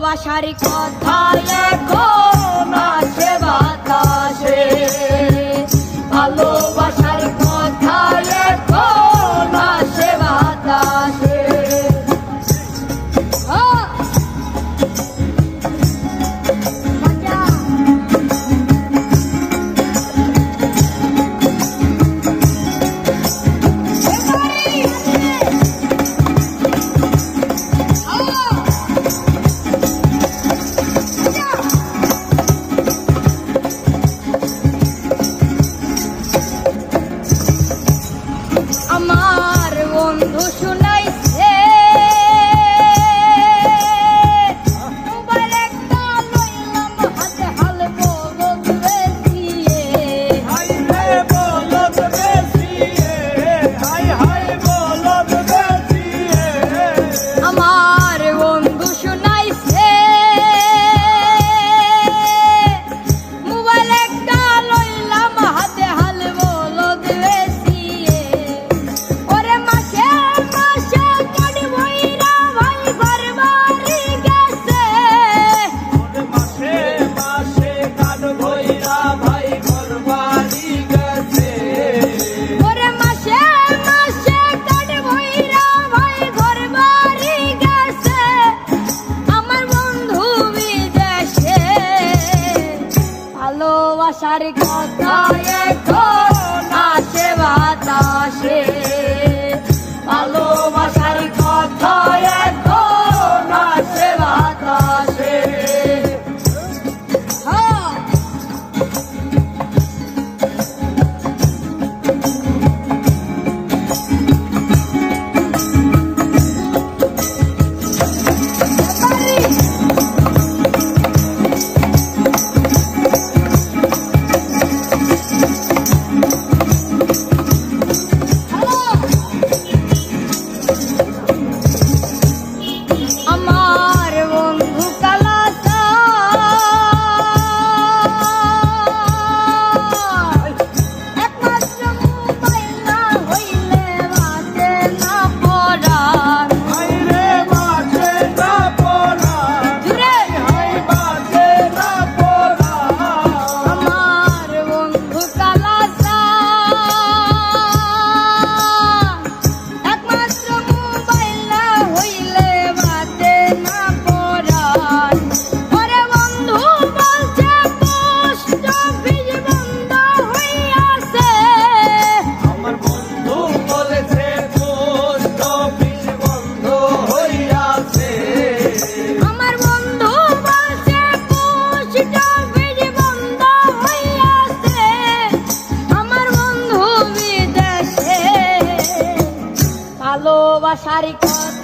ভালোবাসার কথা এখন আসে বাতাসে, ভালোবাসার কথা এখন আসে বাতাসে। আমার বন্ধু শুনাইছে মোবাইল একটা লইলাম হাতে হাল বলদ বেশিয়ে, হাই রে বলদ বেশিয়ে, হাই হাই বলদ বেশিয়ে। আমার বন্ধু শুনাইছে মোবাইল একটা লইলাম হাতে হাল বলদ বেশিয়ে। ওরে মাসে মাসে কাটি বইরা ভাই ঘর বাড়ি গেছে, ওরে মাসে মাসে কাঠ ভইরা ভাই ঘর বাড়ি গেছে। ওরে মাসে মাসে কাটি বইরা ভাই ঘর বাড়ি গেছে। আমার বন্ধু বিদেশে ভালোবাসার কথা এখন আসে বাতাসে, ভালোবাসার কথা এখন আসে বাতাসে। হ্যাঁ আমার বন্ধু কালাতা একমাত্র মোবাইল না হইলে বাঁচে না পরাণ। হাই রে বাজে না পড়া, জুড়ে হাই বাজে না পড়া। আমার বন্ধু কালাতা একমাত্র মোবাইল না হইলে বাঁচে না পরাণ। ওরে বন্ধু বলছে পোস্ট অফিস বন্ধ হইয়াছে, আমার বন্ধু বলেছে পোস্ট অফিস বন্ধ হইয়াছে। আমার বন্ধু বলছে পোস্ট অফিস বন্ধ হইয়াছে। আমার বন্ধু বিদেশে ভালোবাসার কথা